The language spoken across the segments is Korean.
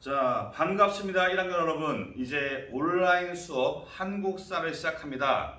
자, 반갑습니다. 1학년 여러분. 이제 온라인 수업 한국사를 시작합니다.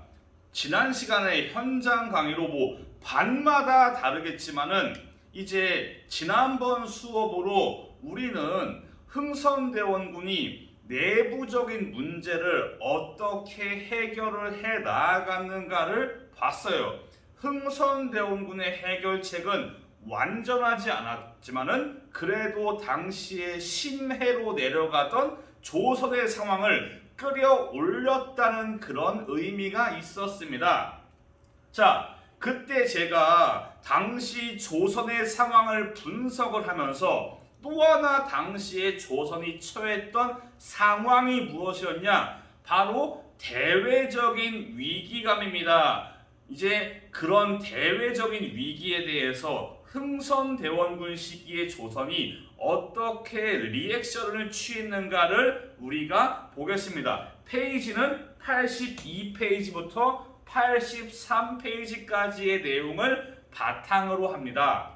지난 시간에 현장 강의로 반마다 다르겠지만은 이제 지난번 수업으로 우리는 흥선대원군이 내부적인 문제를 어떻게 해결을 해 나아갔는가를 봤어요. 흥선대원군의 해결책은 완전하지 않았지만은 그래도 당시에 심해로 내려가던 조선의 상황을 끌어올렸다는 그런 의미가 있었습니다. 자, 그때 제가 당시 조선의 상황을 분석을 하면서 또 하나 당시에 조선이 처했던 상황이 무엇이었냐? 바로 대외적인 위기감입니다. 이제 그런 대외적인 위기에 대해서 흥선대원군 시기의 조선이 어떻게 리액션을 취했는가를 우리가 보겠습니다. 페이지는 82페이지부터 83페이지까지의 내용을 바탕으로 합니다.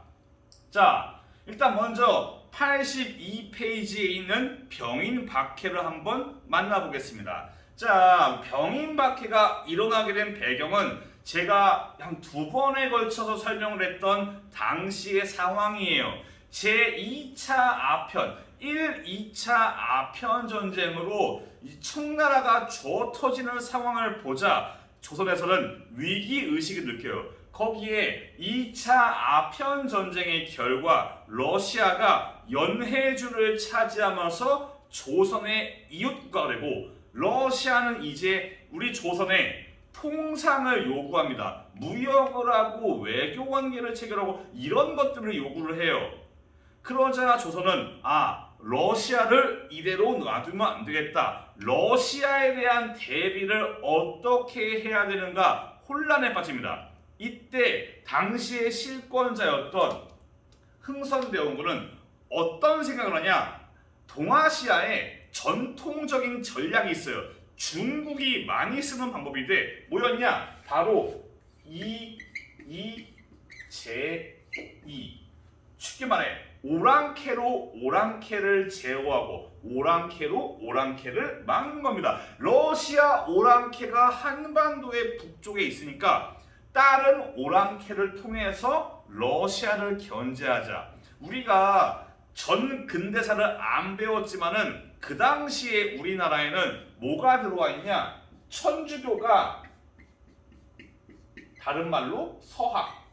자, 일단 먼저 82페이지에 있는 병인박해를 한번 만나보겠습니다. 자, 병인박해가 일어나게 된 배경은 제가 한 2번에 걸쳐서 설명을 했던 당시의 상황이에요. 제2차 아편, 1, 2차 아편 전쟁으로 청나라가 주어 터지는 상황을 보자 조선에서는 위기의식을 느껴요. 거기에 2차 아편 전쟁의 결과 러시아가 연해주를 차지하면서 조선의 이웃국가가 되고 러시아는 이제 우리 조선에 통상을 요구합니다. 무역을 하고 외교 관계를 체결하고 이런 것들을 요구를 해요. 그러자 조선은 러시아를 이대로 놔두면 안 되겠다. 러시아에 대한 대비를 어떻게 해야 되는가 혼란에 빠집니다. 이때 당시의 실권자였던 흥선대원군은 어떤 생각을 하냐? 동아시아에 전통적인 전략이 있어요. 중국이 많이 쓰는 방법인데 뭐였냐? 바로 이제이. 쉽게 말해 오랑캐로 오랑캐를 제어하고 오랑캐로 오랑캐를 막는 겁니다. 러시아 오랑캐가 한반도의 북쪽에 있으니까 다른 오랑캐를 통해서 러시아를 견제하자. 우리가 전 근대사를 안 배웠지만은 그 당시에 우리나라에는 뭐가 들어와 있냐? 천주교가 다른 말로 서학.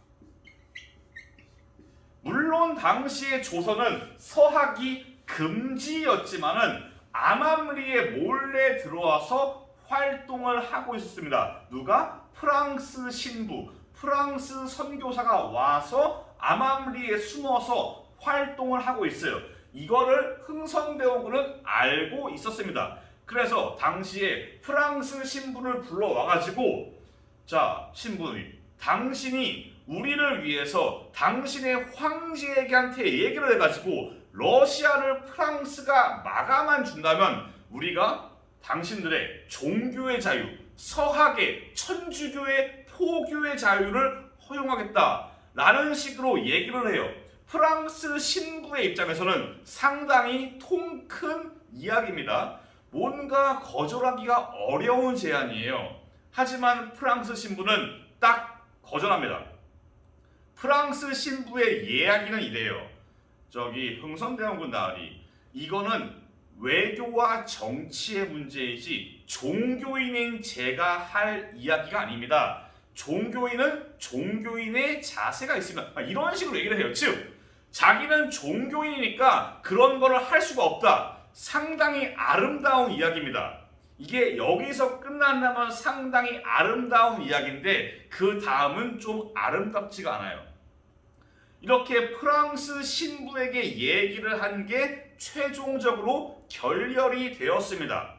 물론 당시의 조선은 서학이 금지였지만은 암암리에 몰래 들어와서 활동을 하고 있었습니다. 누가? 프랑스 신부, 프랑스 선교사가 와서 암암리에 숨어서 활동을 하고 있어요. 이거를 흥선대원군은 알고 있었습니다. 그래서 당시에 프랑스 신부를 불러와가지고 자, 신부님, 당신이 우리를 위해서 당신의 황제에게한테 얘기를 해가지고 러시아를 프랑스가 막아만 준다면 우리가 당신들의 종교의 자유, 서학의 천주교의 포교의 자유를 허용하겠다라는 식으로 얘기를 해요. 프랑스 신부의 입장에서는 상당히 통 큰 이야기입니다. 뭔가 거절하기가 어려운 제안이에요. 하지만 프랑스 신부는 딱 거절합니다. 프랑스 신부의 이야기는 이래요. 저기 흥선대원군 나으리, 이거는 외교와 정치의 문제이지 종교인인 제가 할 이야기가 아닙니다. 종교인은 종교인의 자세가 있습니다. 이런 식으로 얘기를 해요. 즉 자기는 종교인이니까 그런 거를 할 수가 없다. 상당히 아름다운 이야기입니다. 이게 여기서 끝난다면 상당히 아름다운 이야기인데 그 다음은 좀 아름답지가 않아요. 이렇게 프랑스 신부에게 얘기를 한 게 최종적으로 결렬이 되었습니다.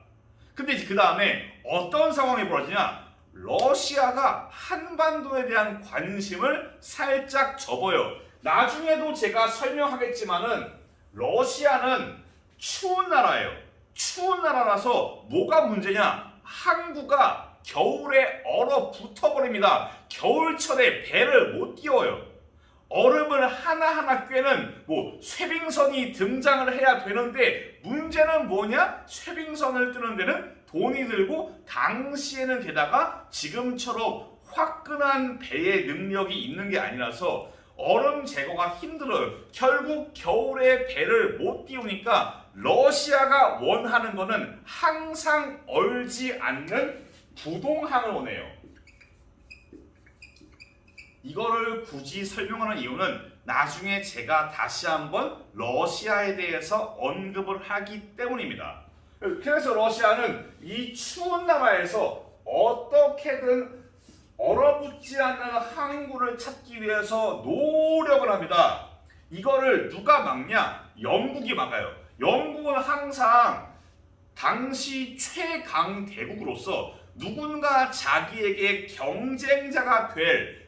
근데 이제 그 다음에 어떤 상황이 벌어지냐? 러시아가 한반도에 대한 관심을 살짝 접어요. 나중에도 제가 설명하겠지만은 러시아는 추운 나라예요. 추운 나라라서 뭐가 문제냐? 항구가 겨울에 얼어붙어 버립니다. 겨울철에 배를 못 띄워요. 얼음을 하나하나 꿰는 쇠빙선이 등장을 해야 되는데 문제는 뭐냐? 쇠빙선을 뜨는 데는 돈이 들고 당시에는 게다가 지금처럼 화끈한 배의 능력이 있는 게 아니라서 얼음 제거가 힘들어요. 결국 겨울에 배를 못 띄우니까 러시아가 원하는 거는 항상 얼지 않는 부동항을 원해요. 이거를 굳이 설명하는 이유는 나중에 제가 다시 한번 러시아에 대해서 언급을 하기 때문입니다. 그래서 러시아는 이 추운 나라에서 어떻게든 얼어붙지 않는 항구를 찾기 위해서 노력을 합니다. 이거를 누가 막냐? 영국이 막아요. 영국은 항상 당시 최강 대국으로서 누군가 자기에게 경쟁자가 될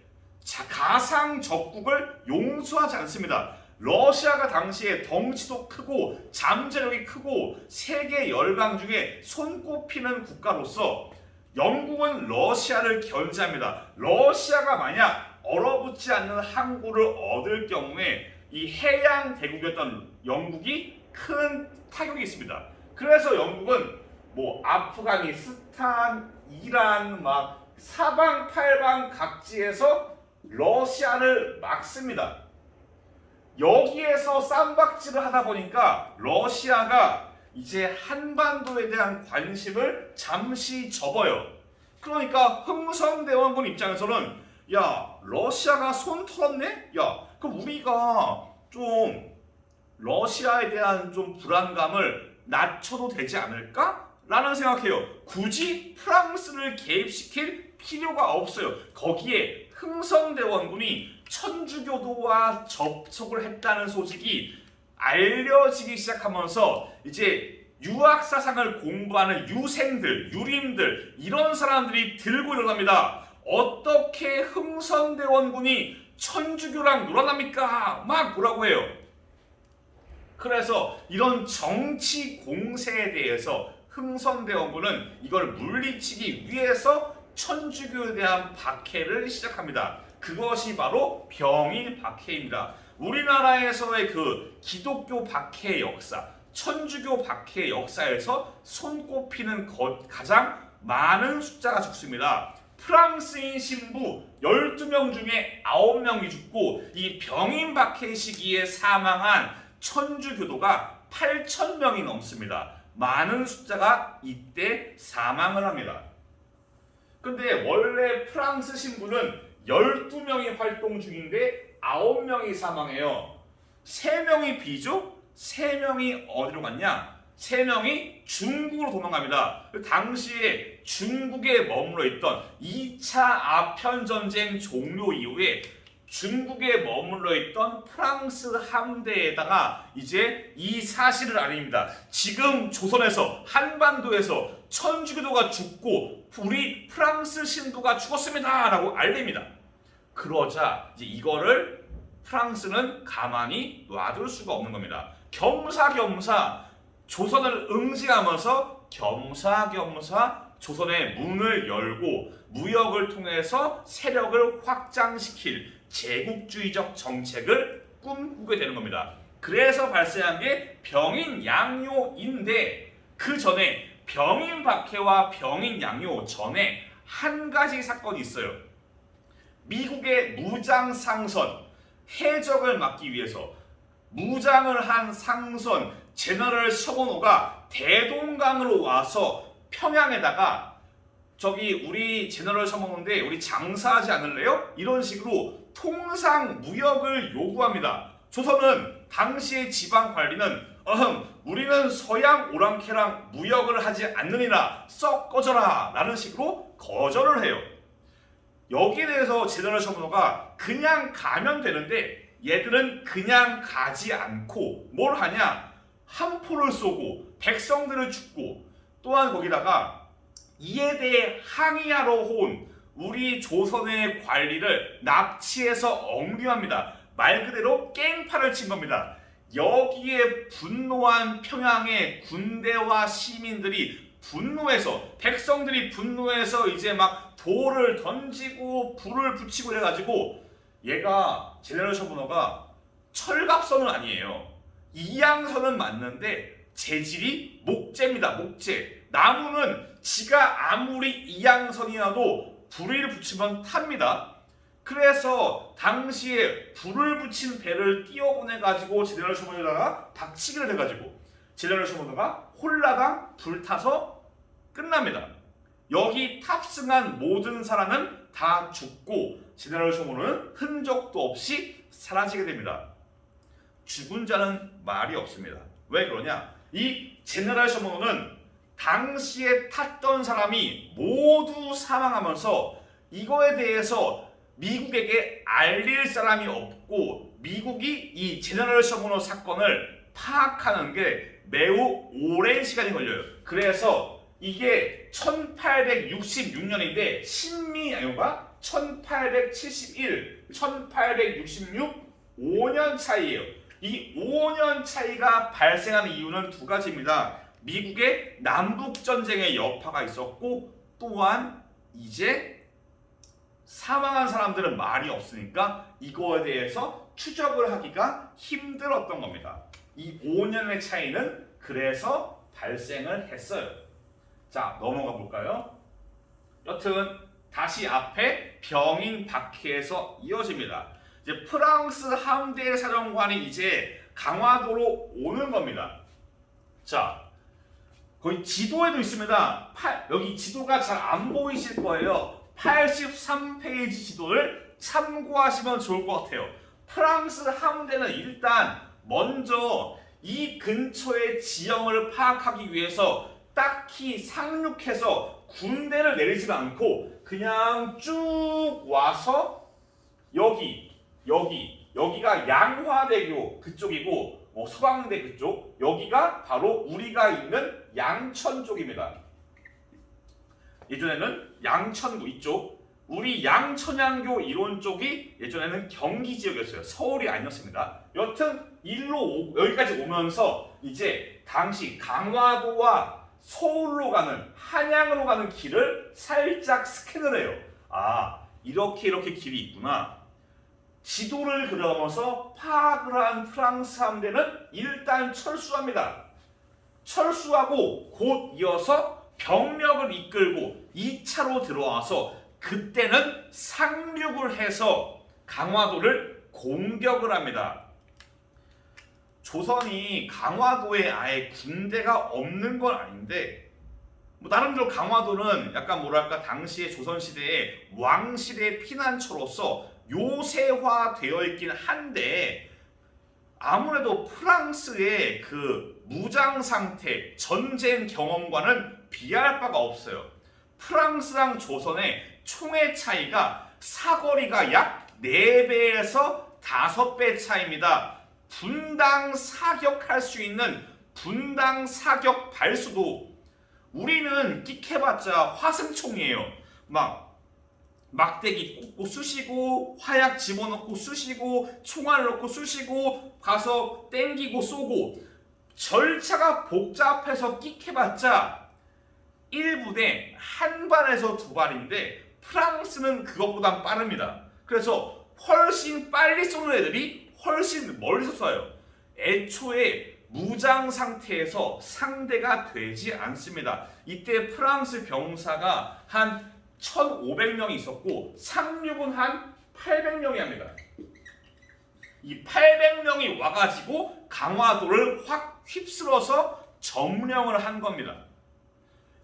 가상 적국을 용서하지 않습니다. 러시아가 당시에 덩치도 크고 잠재력이 크고 세계 열강 중에 손꼽히는 국가로서 영국은 러시아를 견제합니다. 러시아가 만약 얼어붙지 않는 항구를 얻을 경우에 이 해양 대국이었던 영국이 큰 타격이 있습니다. 그래서 영국은 아프가니스탄, 이란 사방팔방 각지에서 러시아를 막습니다. 여기에서 쌈박질을 하다 보니까 러시아가 이제 한반도에 대한 관심을 잠시 접어요. 그러니까 흥선대원군 입장에서는 야, 러시아가 손 털었네? 야, 그럼 우리가 좀 러시아에 대한 좀 불안감을 낮춰도 되지 않을까? 라는 생각해요. 굳이 프랑스를 개입시킬 필요가 없어요. 거기에 흥선대원군이 천주교도와 접촉을 했다는 소식이 알려지기 시작하면서 이제 유학 사상을 공부하는 유생들, 유림들 이런 사람들이 들고 일어납니다. 어떻게 흥선대원군이 천주교랑 놀아납니까? 막 뭐라고 해요. 그래서 이런 정치 공세에 대해서 흥선대원군은 이걸 물리치기 위해서 천주교에 대한 박해를 시작합니다. 그것이 바로 병일 박해입니다. 우리나라에서의 그 기독교 박해의 역사, 천주교 박해의 역사에서 손꼽히는 가장 많은 숫자가 죽습니다. 프랑스인 신부 12명 중에 9명이 죽고 이 병인 박해 시기에 사망한 천주교도가 8,000명이 넘습니다. 많은 숫자가 이때 사망을 합니다. 근데 원래 프랑스 신부는 12명이 활동 중인데 9명이 사망해요. 3명이 비죠? 3명이 어디로 갔냐? 3명이 중국으로 도망갑니다. 당시에 중국에 머물러 있던 2차 아편전쟁 종료 이후에 중국에 머물러 있던 프랑스 함대에다가 이제 이 사실을 알립니다. 지금 조선에서 한반도에서 천주교도가 죽고 우리 프랑스 신부가 죽었습니다 라고 알립니다. 그러자 이제 이거를 프랑스는 가만히 놔둘 수가 없는 겁니다. 겸사겸사 조선을 응징하면서 겸사겸사 조선의 문을 열고 무역을 통해서 세력을 확장시킬 제국주의적 정책을 꿈꾸게 되는 겁니다. 그래서 발생한 게 병인 양요인데 그 전에 병인 박해와 병인 양요 전에 한 가지 사건이 있어요. 미국의 무장 상선, 해적을 막기 위해서 무장을 한 상선 제너럴 셔먼호가 대동강으로 와서 평양에다가 저기 우리 제너럴 셔먼호인데 우리 장사하지 않을래요? 이런 식으로 통상 무역을 요구합니다. 조선은 당시의 지방 관리는 우리는 서양 오랑캐랑 무역을 하지 않느니라 썩 꺼져라 라는 식으로 거절을 해요. 여기에 대해서 제너럴 셔먼호가 그냥 가면 되는데 얘들은 그냥 가지 않고 뭘 하냐? 함포를 쏘고 백성들을 죽고 또한 거기다가 이에 대해 항의하러 온 우리 조선의 관리를 납치해서 억류합니다. 말 그대로 깽판을 친 겁니다. 여기에 분노한 평양의 군대와 시민들이 분노해서 백성들이 분노해서 이제 막 돌을 던지고 불을 붙이고 해가지고 얘가 제네럴 셔무너가 철갑선은 아니에요. 이양선은 맞는데 재질이 목재입니다. 목재. 나무는 지가 아무리 이양선이라도 불을 붙이면 탑니다. 그래서 당시에 불을 붙인 배를 띄워보내가지고 제네럴 셔무너가 박치기를 해가지고 제네럴 셔무너가 홀라당 불타서 끝납니다. 여기 탑승한 모든 사람은 다 죽고 제네럴 셔무너는 흔적도 없이 사라지게 됩니다. 죽은 자는 말이 없습니다. 왜 그러냐? 이 제네럴 셔무너는 당시에 탔던 사람이 모두 사망하면서 이거에 대해서 미국에게 알릴 사람이 없고 미국이 이 제네럴 셔무너 사건을 파악하는 게 매우 오랜 시간이 걸려요. 그래서 이게 1866년인데 신미아요가 1871, 1866 5년 차이예요. 이 5년 차이가 발생하는 이유는 두 가지입니다. 미국의 남북전쟁의 여파가 있었고 또한 이제 사망한 사람들은 말이 없으니까 이거에 대해서 추적을 하기가 힘들었던 겁니다. 이 5년의 차이는 그래서 발생을 했어요. 자, 넘어가 볼까요? 여튼 다시 앞에 병인 바퀴에서 이어집니다. 이제 프랑스 함대 사령관이 이제 강화도로 오는 겁니다. 자, 거기 지도에도 있습니다. 여기 지도가 잘 안 보이실 거예요. 83페이지 지도를 참고하시면 좋을 것 같아요. 프랑스 함대는 일단 먼저 이 근처의 지형을 파악하기 위해서 딱히 상륙해서 군대를 내리지 않고 그냥 쭉 와서 여기가 양화대교 그쪽이고 서강대 그쪽, 여기가 바로 우리가 있는 양천 쪽입니다. 예전에는 양천구 이쪽, 우리 양천양교 이론 쪽이 예전에는 경기 지역이었어요. 서울이 아니었습니다. 여튼 여기까지 오면서 이제 당시 강화도와 서울로 가는, 한양으로 가는 길을 살짝 스캔을 해요. 아, 이렇게 길이 있구나. 지도를 그려가면서 파악을 한 프랑스 함대는 일단 철수합니다. 철수하고 곧 이어서 병력을 이끌고 2차로 들어와서 그때는 상륙을 해서 강화도를 공격을 합니다. 조선이 강화도에 아예 군대가 없는 건 아닌데 나름대로 강화도는 약간 뭐랄까 당시의 조선시대의 왕실의 피난처로서 요새화되어 있긴 한데 아무래도 프랑스의 그 무장 상태, 전쟁 경험과는 비할 바가 없어요. 프랑스랑 조선의 총의 차이가 사거리가 약 4배에서 5배 차이입니다. 분당 사격할 수 있는 분당 사격 발수도 우리는 끽해봤자 화승총이에요. 막대기 꽂고 쑤시고 화약 집어넣고 쑤시고 총알 넣고 쑤시고 가서 땡기고 쏘고 절차가 복잡해서 끽해봤자 1부대 1발에서 2발인데 프랑스는 그것보단 빠릅니다. 그래서 훨씬 빨리 쏘는 애들이 훨씬 멀리서 쏴요. 애초에 무장 상태에서 상대가 되지 않습니다. 이때 프랑스 병사가 한 1,500명이 있었고 상륙은 한 800명이 합니다. 이 800명이 와가지고 강화도를 확 휩쓸어서 점령을 한 겁니다.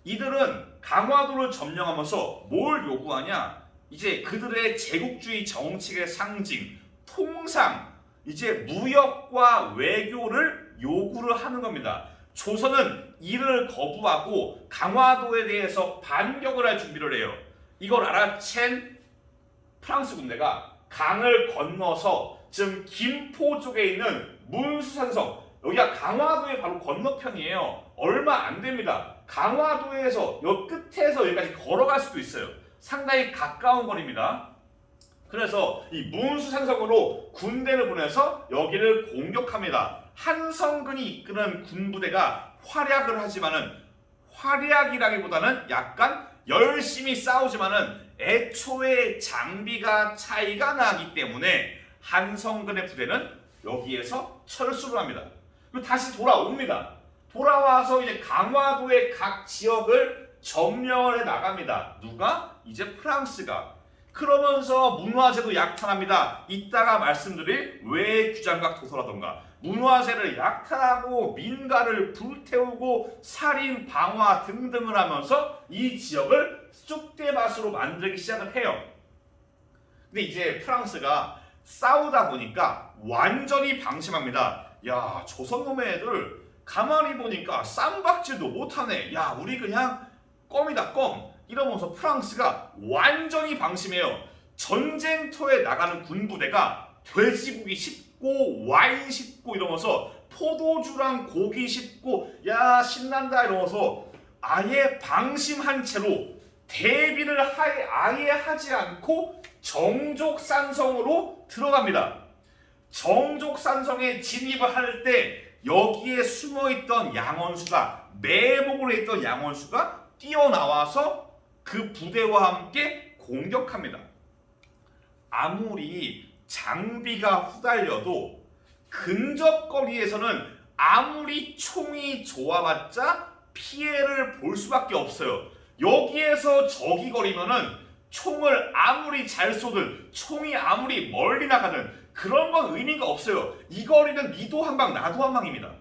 이들은 강화도를 점령하면서 뭘 요구하냐? 이제 그들의 제국주의 정책의 상징, 통상, 이제 무역과 외교를 요구를 하는 겁니다. 조선은 이를 거부하고 강화도에 대해서 반격을 할 준비를 해요. 이걸 알아챈 프랑스 군대가 강을 건너서 지금 김포 쪽에 있는 문수산성, 여기가 강화도의 바로 건너편이에요. 얼마 안 됩니다. 강화도에서 여 끝에서 여기까지 걸어갈 수도 있어요. 상당히 가까운 거리입니다. 그래서 이 문수산성으로 군대를 보내서 여기를 공격합니다. 한성근이 이끄는 군부대가 활약을 하지만은 활약이라기보다는 약간 열심히 싸우지만은 애초에 장비가 차이가 나기 때문에 한성근의 부대는 여기에서 철수를 합니다. 그리고 다시 돌아옵니다. 돌아와서 이제 강화도의 각 지역을 점령을 해 나갑니다. 누가? 이제 프랑스가. 그러면서 문화재도 약탈합니다. 이따가 말씀드릴 외규장각 도서라던가 문화재를 약탈하고 민가를 불태우고 살인, 방화 등등을 하면서 이 지역을 쑥대밭으로 만들기 시작을 해요. 근데 이제 프랑스가 싸우다 보니까 완전히 방심합니다. 야, 조선 놈의 애들 가만히 보니까 쌈박질도 못하네. 야, 우리 그냥 껌이다 껌. 이러면서 프랑스가 완전히 방심해요. 전쟁터에 나가는 군부대가 돼지고기 씹고 와인 씹고 이러면서 포도주랑 고기 씹고 야 신난다 이러면서 아예 방심한 채로 대비를 아예 하지 않고 정족산성으로 들어갑니다. 정족산성에 진입을 할 때 여기에 숨어있던 양원수가 매복을 했던 양원수가 뛰어나와서 그 부대와 함께 공격합니다. 아무리 장비가 후달려도 근접거리에서는 아무리 총이 좋아봤자 피해를 볼 수밖에 없어요. 여기에서 저기거리면은 총을 아무리 잘 쏘든 총이 아무리 멀리 나가든 그런 건 의미가 없어요. 이 거리는 니도 한 방 나도 한 방입니다.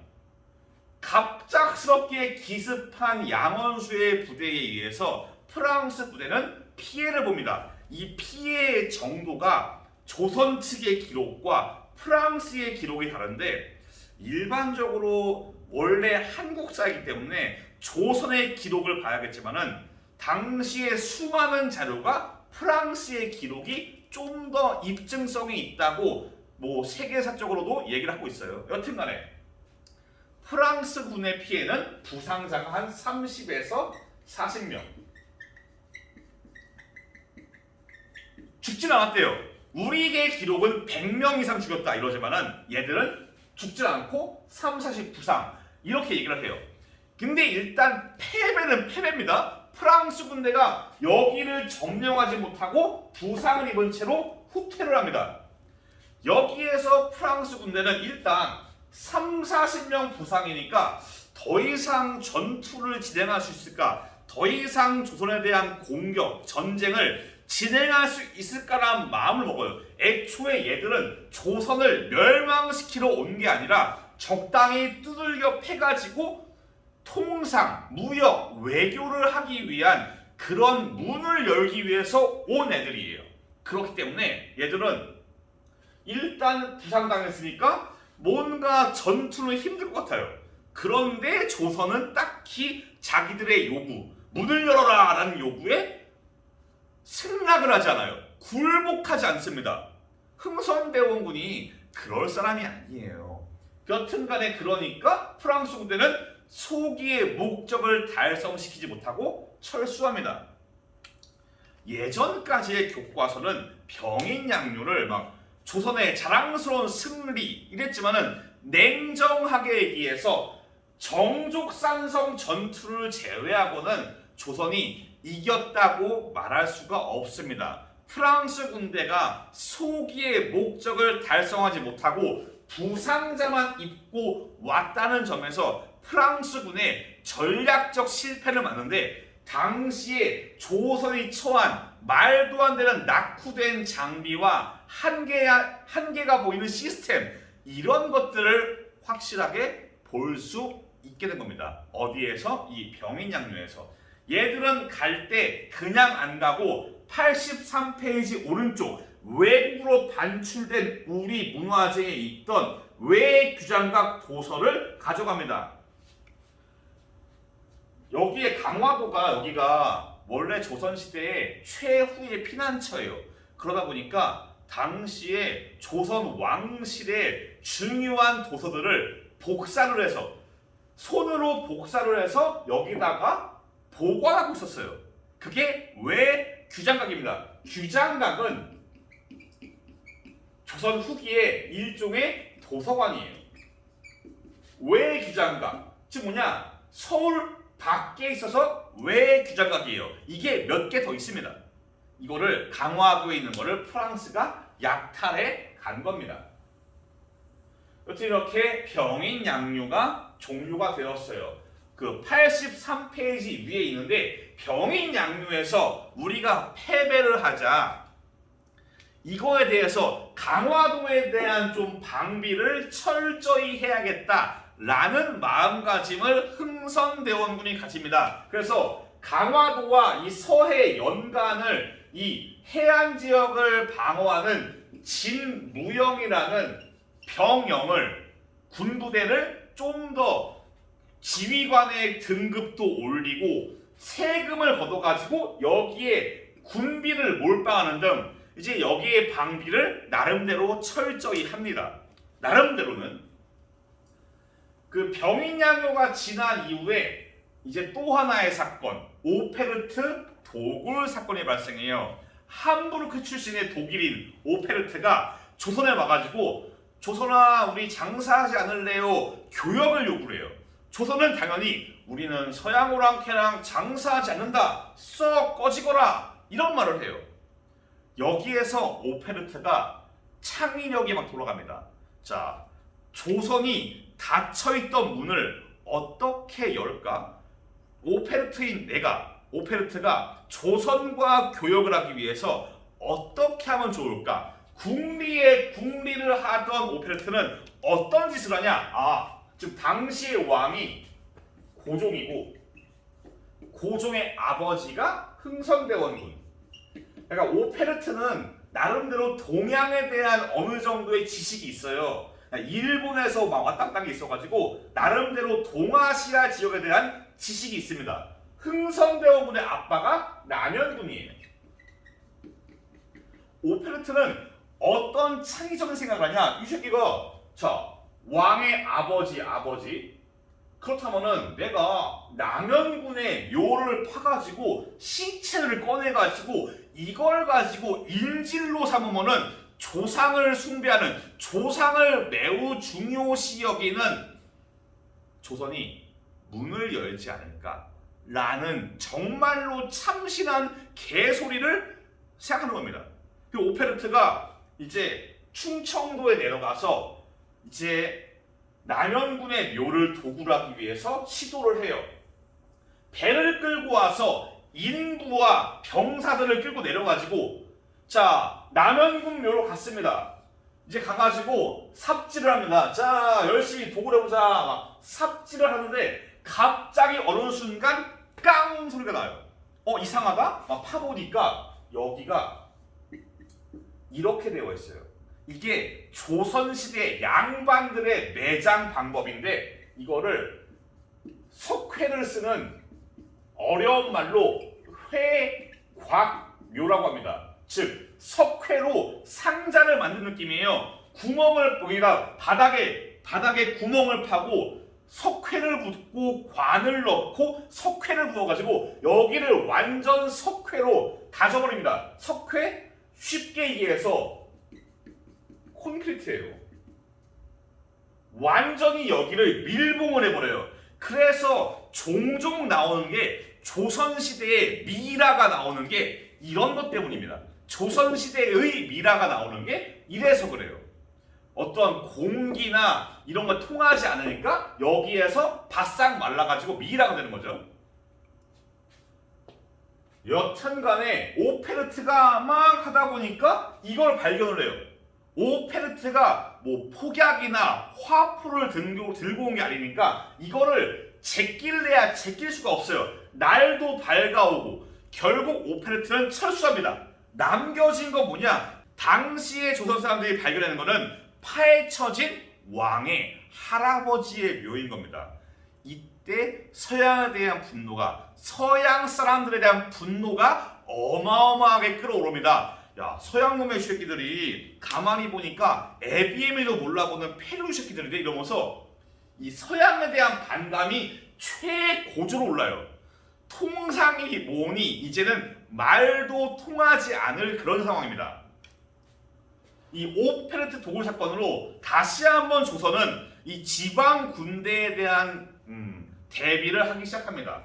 갑작스럽게 기습한 양원수의 부대에 의해서 프랑스 부대는 피해를 봅니다. 이 피해의 정도가 조선 측의 기록과 프랑스의 기록이 다른데 일반적으로 원래 한국사이기 때문에 조선의 기록을 봐야겠지만은 당시에 수많은 자료가 프랑스의 기록이 좀 더 입증성이 있다고 뭐 세계사적으로도 얘기를 하고 있어요. 여튼간에 프랑스 군의 피해는 부상자가 한 30에서 40명. 죽진 않았대요. 우리의 기록은 100명 이상 죽였다 이러지만은 얘들은 죽진 않고 3, 40 부상 이렇게 얘기를 해요. 근데 일단 패배는 패배입니다. 프랑스 군대가 여기를 점령하지 못하고 부상을 입은 채로 후퇴를 합니다. 여기에서 프랑스 군대는 일단 3, 40명 부상이니까 더 이상 전투를 진행할 수 있을까? 더 이상 조선에 대한 공격, 전쟁을 진행할 수 있을까라는 마음을 먹어요. 애초에 얘들은 조선을 멸망시키러 온 게 아니라 적당히 두들겨 패가지고 통상, 무역, 외교를 하기 위한 그런 문을 열기 위해서 온 애들이에요. 그렇기 때문에 얘들은 일단 부상당했으니까 뭔가 전투는 힘들 것 같아요. 그런데 조선은 딱히 자기들의 요구, 문을 열어라 라는 요구에 승낙을 하지 않아요. 굴복하지 않습니다. 흥선대원군이 그럴 사람이 아니에요. 여튼간에 그러니까 프랑스 군대는 소기의 목적을 달성시키지 못하고 철수합니다. 예전까지의 교과서는 병인양요를 막 조선의 자랑스러운 승리 이랬지만은 냉정하게 얘기해서 정족산성 전투를 제외하고는 조선이 이겼다고 말할 수가 없습니다. 프랑스 군대가 소기의 목적을 달성하지 못하고 부상자만 입고 왔다는 점에서 프랑스 군의 전략적 실패를 맞는데 당시에 조선이 처한 말도 안 되는 낙후된 장비와 한계가 보이는 시스템 이런 것들을 확실하게 볼 수 있게 된 겁니다. 어디에서? 이 병인양요에서. 얘들은 갈 때 그냥 안 가고 83페이지 오른쪽 외국으로 반출된 우리 문화재에 있던 외규장각 도서를 가져갑니다. 여기에 강화도가 여기가 원래 조선시대의 최후의 피난처예요. 그러다 보니까 당시에 조선 왕실의 중요한 도서들을 복사를 해서 손으로 복사를 해서 여기다가 보관하고 있었어요. 그게 왜 규장각입니다. 규장각은 조선 후기의 일종의 도서관이에요. 왜 규장각? 즉 뭐냐? 서울 밖에 있어서 왜 규장각이에요? 이게 몇 개 더 있습니다. 이거를 강화도에 있는 거를 프랑스가 약탈해 간 겁니다. 여튼 이렇게 병인 양요가 종료가 되었어요. 그 83페이지 위에 있는데 병인 양요에서 우리가 패배를 하자 이거에 대해서 강화도에 대한 좀 방비를 철저히 해야겠다라는 마음가짐을 흥선대원군이 가집니다. 그래서 강화도와 이 서해 연간을 이 해안 지역을 방어하는 진무영이라는 병영을 군부대를 좀 더 지휘관의 등급도 올리고 세금을 걷어가지고 여기에 군비를 몰빵하는 등 이제 여기에 방비를 나름대로 철저히 합니다. 나름대로는 그 병인양요가 지난 이후에 이제 또 하나의 사건 오페르트 도굴 사건이 발생해요. 함부르크 출신의 독일인 오페르트가 조선에 와가지고 조선아 우리 장사하지 않을래요? 교역을 요구를 해요. 조선은 당연히 우리는 서양 오랑캐랑 장사하지 않는다. 썩 꺼지거라. 이런 말을 해요. 여기에서 오페르트가 창의력이 막 돌아갑니다. 자, 조선이 닫혀있던 문을 어떻게 열까? 오페르트가 조선과 교역을 하기 위해서 어떻게 하면 좋을까? 국리를 하던 오페르트는 어떤 짓을 하냐? 즉 당시의 왕이 고종이고 고종의 아버지가 흥선대원군. 그러니까 오페르트는 나름대로 동양에 대한 어느 정도의 지식이 있어요. 일본에서 막 왔다 갔다 한 게 있어가지고 나름대로 동아시아 지역에 대한 지식이 있습니다. 흥선대원군의 아빠가 남현군이에요. 오페르트는 어떤 창의적인 생각을 하냐? 이 새끼가 왕의 아버지 그렇다면은 내가 남현군의 묘를 파가지고 신체를 꺼내가지고 이걸 가지고 인질로 삼으면은 조상을 숭배하는 조상을 매우 중요시 여기는 조선이 문을 열지 않을까라는 정말로 참신한 개소리를 생각하는 겁니다. 그 오페르트가 이제 충청도에 내려가서 이제 남현군의 묘를 도굴하기 위해서 시도를 해요. 배를 끌고 와서 인부와 병사들을 끌고 내려가지고 남현군 묘로 갔습니다. 이제 가가지고 삽질을 합니다. 자, 열심히 도굴해보자. 막 삽질을 하는데 갑자기 어느 순간 깡 소리가 나요. 이상하다? 막 파보니까 여기가 이렇게 되어 있어요. 이게 조선시대 양반들의 매장 방법인데 이거를 석회를 쓰는 어려운 말로 회곽묘라고 합니다. 즉 석회로 상자를 만든 느낌이에요. 구멍을 여기다 바닥에 구멍을 파고 석회를 붓고 관을 넣고 석회를 부어가지고 여기를 완전 석회로 다져버립니다. 석회 쉽게 얘기해서 콘크리트예요. 완전히 여기를 밀봉을 해버려요. 그래서 종종 나오는 게 조선시대의 미라가 나오는 게 이런 것 때문입니다. 조선시대의 미라가 나오는 게 이래서 그래요. 어떤 공기나 이런 거 통하지 않으니까 여기에서 바싹 말라가지고 미라가 되는 거죠. 여튼간에 오페르트가 막 하다 보니까 이걸 발견을 해요. 오페르트가 뭐 폭약이나 화포를 들고 온 게 아니니까 이거를 제낄래야 제낄 수가 없어요. 날도 밝아오고 결국 오페르트는 철수합니다. 남겨진 건 뭐냐? 당시에 조선 사람들이 발견하는 거는 파헤쳐진 왕의 할아버지의 묘인 겁니다. 이때 서양 사람들에 대한 분노가 어마어마하게 끌어오릅니다. 야, 서양 놈의 새끼들이 가만히 보니까 ABM에도 몰라보는 페루 새끼들인데 이러면서 이 서양에 대한 반감이 최고조로 올라요. 통상이 뭐니 이제는 말도 통하지 않을 그런 상황입니다. 이 오페르트 도굴 사건으로 다시 한번 조선은 이 지방 군대에 대한 대비를 하기 시작합니다.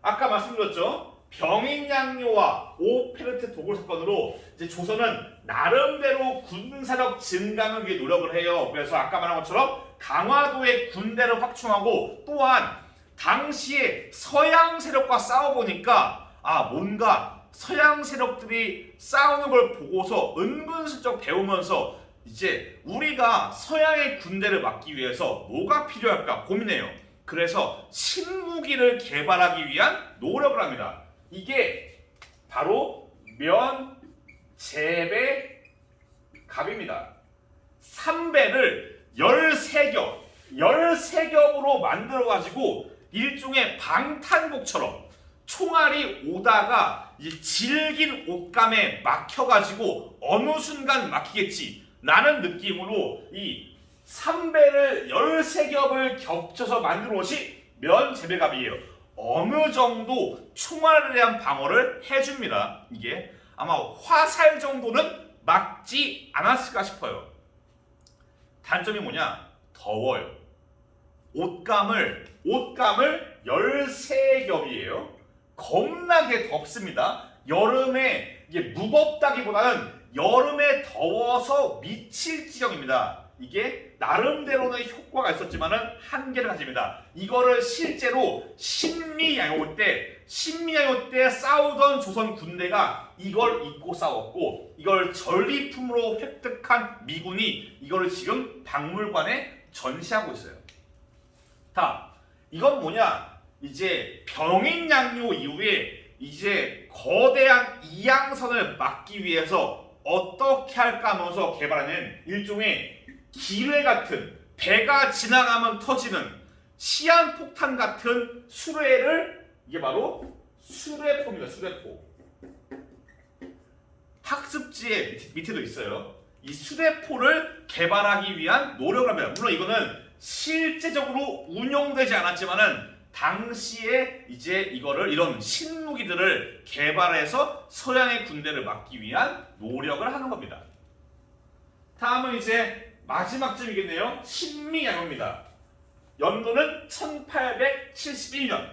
아까 말씀드렸죠? 병인양요와 오페르트 도굴 사건으로 이제 조선은 나름대로 군사력 증강을 위해 노력을 해요. 그래서 아까 말한 것처럼 강화도의 군대를 확충하고 또한 당시에 서양 세력과 싸워보니까 뭔가 서양 세력들이 싸우는 걸 보고서 은근슬쩍 배우면서 이제 우리가 서양의 군대를 막기 위해서 뭐가 필요할까 고민해요. 그래서 신무기를 개발하기 위한 노력을 합니다. 이게 바로 면제배갑입니다. 3배를 13겹으로 만들어가지고 일종의 방탄복처럼 총알이 오다가 이제 질긴 옷감에 막혀가지고 어느 순간 막히겠지 라는 느낌으로 이 3배를 13겹을 겹쳐서 만든 옷이 면제배갑이에요. 어느 정도 총알에 대한 방어를 해줍니다. 이게 아마 화살 정도는 막지 않았을까 싶어요. 단점이 뭐냐? 더워요. 옷감을 13겹이에요. 겁나게 덥습니다. 여름에 이게 무겁다기보다는 여름에 더워서 미칠 지경입니다. 이게 나름대로는 효과가 있었지만은 한계를 가집니다. 이거를 실제로 신미양요 때 싸우던 조선 군대가 이걸 입고 싸웠고 이걸 전리품으로 획득한 미군이 이거를 지금 박물관에 전시하고 있어요. 이건 뭐냐? 이제 병인양요 이후에 이제 거대한 이양선을 막기 위해서 어떻게 할까 하면서 개발하는 일종의 기뢰 같은 배가 지나가면 터지는 시한폭탄 같은 수레를 이게 바로 수레포입니다. 수레포. 학습지에 밑에도 있어요. 이 수레포를 개발하기 위한 노력을 합니다. 물론 이거는 실제적으로 운용되지 않았지만은 당시에 이제 이런 신무기들을 개발해서 서양의 군대를 막기 위한 노력을 하는 겁니다. 다음은 이제 마지막쯤이겠네요. 신미양요입니다. 연도는 1871년.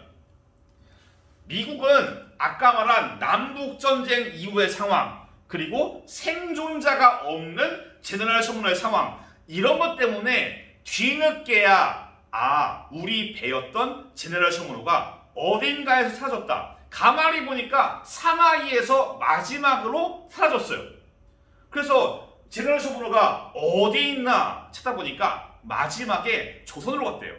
미국은 아까 말한 남북전쟁 이후의 상황 그리고 생존자가 없는 제너럴 셔먼의 상황 이런 것 때문에 뒤늦게야 우리 배였던 제너럴 셔먼호가 어딘가에서 사라졌다. 가만히 보니까 상하이에서 마지막으로 사라졌어요. 그래서 제너럴 셔먼호가 어디 있나 찾아보니까 마지막에 조선으로 갔대요.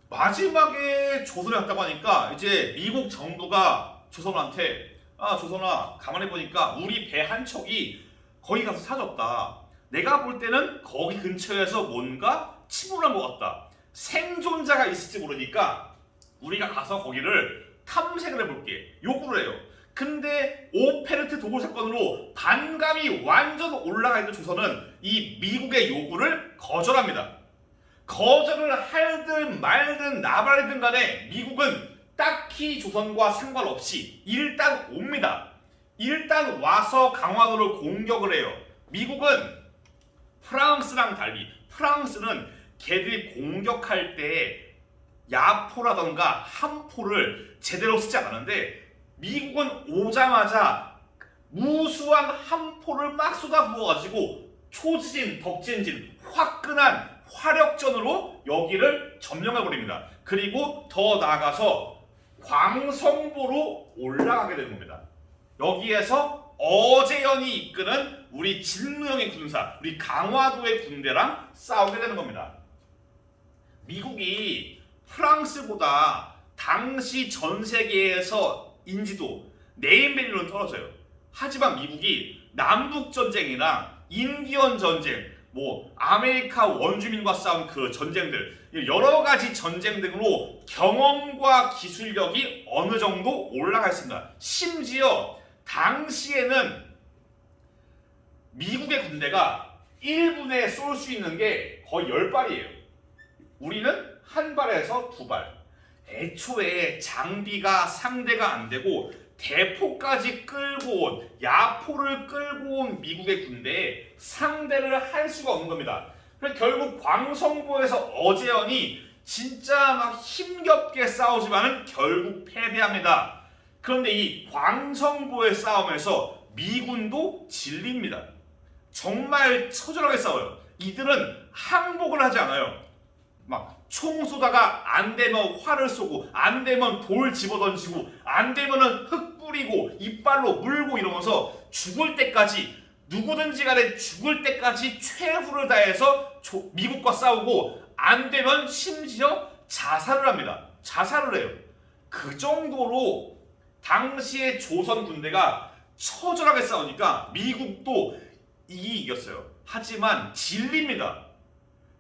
마지막에 조선에 갔다고 하니까 이제 미국 정부가 조선한테 조선아 가만히 보니까 우리 배 한 척이 거기 가서 사라졌다. 내가 볼 때는 거기 근처에서 뭔가 침몰한 것 같다. 생존자가 있을지 모르니까 우리가 가서 거기를 탐색을 해볼게. 요구를 해요. 근데 오페르트 도굴 사건으로 반감이 완전 올라가 있는 조선은 이 미국의 요구를 거절합니다. 거절을 하든 말든 나발이든 간에 미국은 딱히 조선과 상관없이 일단 옵니다. 일단 와서 강화도를 공격을 해요. 미국은 프랑스랑 달리 프랑스는 걔들이 공격할 때 야포라던가 함포를 제대로 쓰지 않았는데 미국은 오자마자 무수한 함포를 막 쏟아부어가지고 초지진, 덕진진, 화끈한 화력전으로 여기를 점령해버립니다. 그리고 더 나아가서 광성보로 올라가게 되는 겁니다. 여기에서 어제연이 이끄는 우리 진무영의 군사, 우리 강화도의 군대랑 싸우게 되는 겁니다. 미국이 프랑스보다 당시 전 세계에서 인지도, 네임밸류는 떨어져요. 하지만 미국이 남북전쟁이나 인디언 전쟁, 아메리카 원주민과 싸운 그 전쟁들, 여러 가지 전쟁 등으로 경험과 기술력이 어느 정도 올라가 있습니다. 심지어 당시에는 미국의 군대가 1분에 쏠 수 있는 게 거의 10발이에요. 우리는 한 발에서 2발. 애초에 장비가 상대가 안 되고 대포까지 끌고 온, 야포를 끌고 온 미국의 군대에 상대를 할 수가 없는 겁니다. 그래서 결국 광성보에서 어제연이 진짜 막 힘겹게 싸우지만은 결국 패배합니다. 그런데 이 광성보의 싸움에서 미군도 질립니다. 정말 처절하게 싸워요. 이들은 항복을 하지 않아요. 막 총 쏘다가 안 되면 활을 쏘고, 안 되면 돌 집어던지고, 안 되면은 흙 뿌리고 이빨로 물고 이러면서 죽을 때까지, 누구든지 간에 죽을 때까지 최후를 다해서 미국과 싸우고, 안 되면 심지어 자살을 합니다. 자살을 해요. 그 정도로 당시의 조선 군대가 처절하게 싸우니까 미국도 이겼어요. 하지만 질립니다.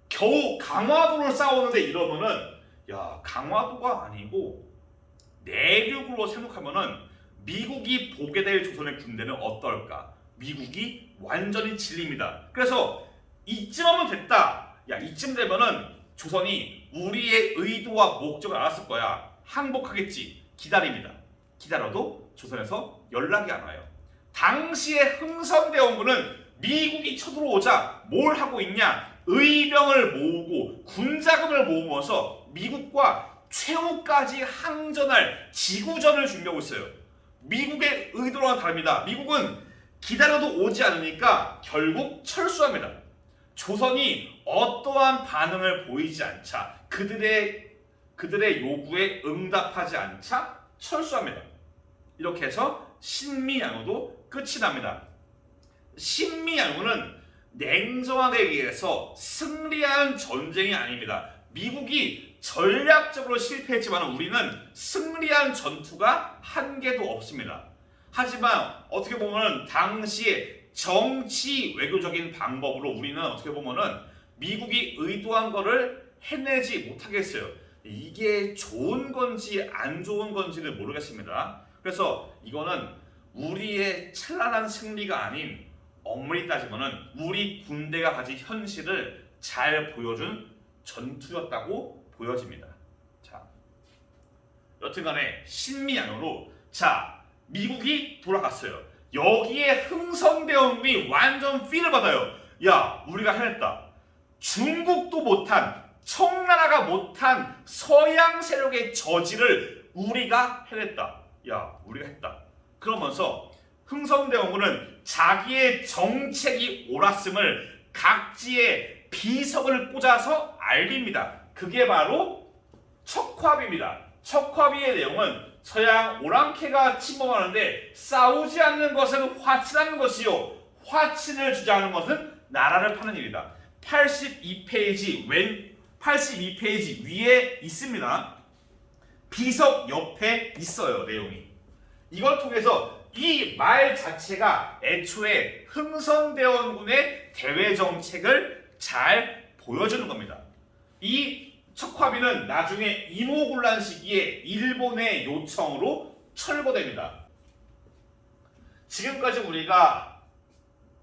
겨우 강화도를 싸우는데 이러면은, 야, 강화도가 아니고 내륙으로 생각하면은 미국이 보게 될 조선의 군대는 어떨까? 미국이 완전히 질립니다. 그래서 이쯤 하면 됐다. 야, 이쯤 되면은 조선이 우리의 의도와 목적을 알았을 거야. 항복하겠지. 기다립니다. 기다려도 조선에서 연락이 안 와요. 당시의 흥선대원군은 미국이 쳐들어오자 뭘 하고 있냐? 의병을 모으고 군자금을 모으면서 미국과 최후까지 항전할 지구전을 준비하고 있어요. 미국의 의도와는 다릅니다. 미국은 기다려도 오지 않으니까 결국 철수합니다. 조선이 어떠한 반응을 보이지 않자, 그들의 요구에 응답하지 않자 철수합니다. 이렇게 해서 신미양후도 끝이 납니다. 신미양후는 냉정하게 얘기해서 승리한 전쟁이 아닙니다. 미국이 전략적으로 실패했지만 우리는 승리한 전투가 한 개도 없습니다. 하지만 어떻게 보면 당시에 정치 외교적인 방법으로 우리는 어떻게 보면은 미국이 의도한 거를 해내지 못하겠어요. 이게 좋은 건지 안 좋은 건지를 모르겠습니다. 그래서 이거는 우리의 찬란한 승리가 아닌, 엄밀히 따지면은 우리 군대가 가진 현실을 잘 보여준 전투였다고 보여집니다. 자, 여튼간에 신미양후로, 자, 미국이 돌아갔어요. 여기에 흥선대원군이 완전 필을 받아요. 야, 우리가 해냈다. 중국도 못한, 청나라가 못한 서양 세력의 저지를 우리가 해냈다. 야, 우리가 했다. 그러면서 흥선대원군은 자기의 정책이 옳았음을 각지에 비석을 꽂아서 알립니다. 그게 바로 척화비입니다. 척화비의 내용은 서양 오랑캐가 침범하는데 싸우지 않는 것은 화친하는 것이요, 화친을 주장하는 것은 나라를 파는 일이다. 82페이지 위에 있습니다. 비석 옆에 있어요, 내용이. 이걸 통해서 이 말 자체가 애초에 흥선대원군의 대외 정책을 잘 보여주는 겁니다. 이 척화비는 나중에 임오군란 시기에 일본의 요청으로 철거됩니다. 지금까지 우리가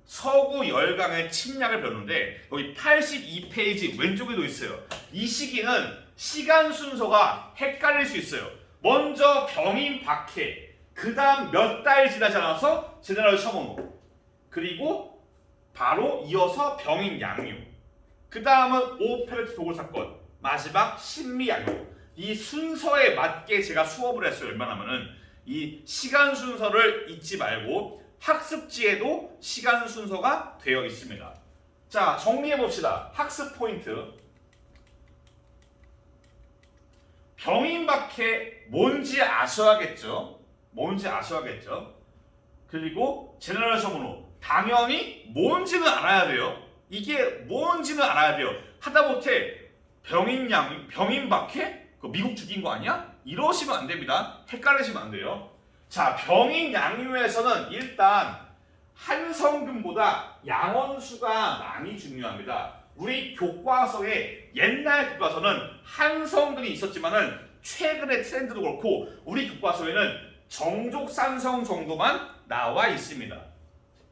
서구 열강의 침략을 배웠는데 여기 82페이지 왼쪽에도 있어요. 이 시기는 시간 순서가 헷갈릴 수 있어요. 먼저 병인 박해, 그 다음 몇 달 지나지 않아서 제네럴 셔먼호, 그리고 바로 이어서 병인 양유, 그 다음은 오페레트 도굴 사건, 마지막 신미양후. 이 순서에 맞게 제가 수업을 했어요. 웬만하면은 이 시간 순서를 잊지 말고 학습지에도 시간 순서가 되어 있습니다. 자, 정리해 봅시다. 학습 포인트. 병인박해 뭔지 아셔야겠죠. 그리고 제너럴 셔먼호, 당연히 뭔지는 알아야 돼요. 이게 뭔지는 알아야 돼요. 하다못해 병인박해? 그 미국 죽인 거 아니야? 이러시면 안 됩니다. 헷갈리시면 안 돼요. 자, 병인양유에서는 일단 한성근보다 양원수가 많이 중요합니다. 우리 교과서에, 옛날 교과서는 한성근이 있었지만은 최근의 트렌드도 그렇고 우리 교과서에는 정족산성 정도만 나와 있습니다.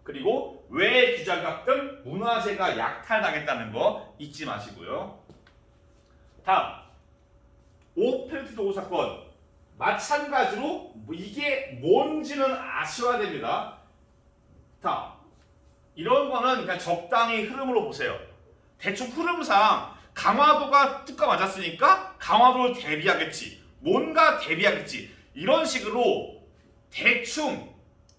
그리고 외규장각 등 문화재가 약탈당했다는 거 잊지 마시고요. 다음, 오페레트 도굴 사건. 마찬가지로 이게 뭔지는 아셔야 됩니다. 다음, 이런 거는 그냥 적당히 흐름으로 보세요. 대충 흐름상 강화도가 뚜까 맞았으니까 강화도를 대비하겠지, 뭔가 대비하겠지, 이런 식으로 대충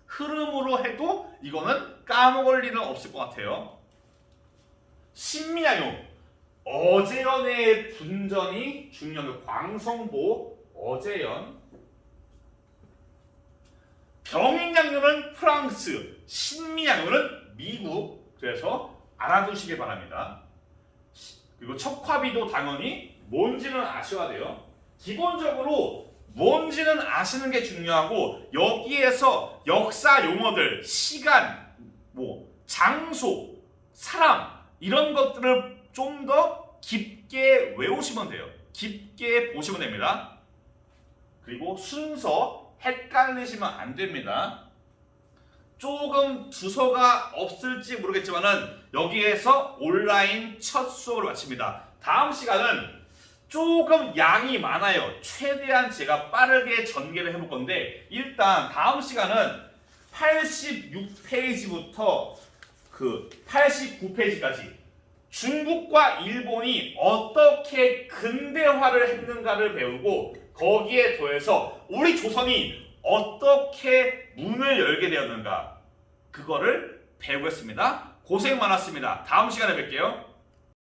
흐름으로 해도 이거는 까먹을 일은 없을 것 같아요. 신미양요. 어제연의 분전이 중요한 광성보 어제연. 병인양요는 프랑스, 신미양요는 미국. 그래서 알아두시길 바랍니다. 그리고 척화비도 당연히 뭔지는 아셔야 돼요. 기본적으로 뭔지는 아시는 게 중요하고 여기에서 역사 용어들, 시간, 장소, 사람 이런 것들을 좀 더 깊게 외우시면 돼요. 깊게 보시면 됩니다. 그리고 순서 헷갈리시면 안 됩니다. 조금 주소가 없을지 모르겠지만은 여기에서 온라인 첫 수업을 마칩니다. 다음 시간은 조금 양이 많아요. 최대한 제가 빠르게 전개를 해볼 건데 일단 다음 시간은 86페이지부터 89페이지까지 중국과 일본이 어떻게 근대화를 했는가를 배우고 거기에 더해서 우리 조선이 어떻게 문을 열게 되었는가 그거를 배우겠습니다. 고생 많았습니다. 다음 시간에 뵐게요.